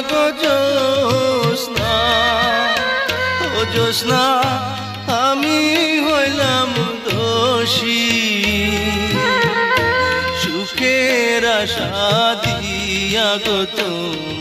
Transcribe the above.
গো জ্যোৎস্না, ও জ্যোৎস্না আমি হইলাম দোষী, সুখের আশা দিয়া গো তোমার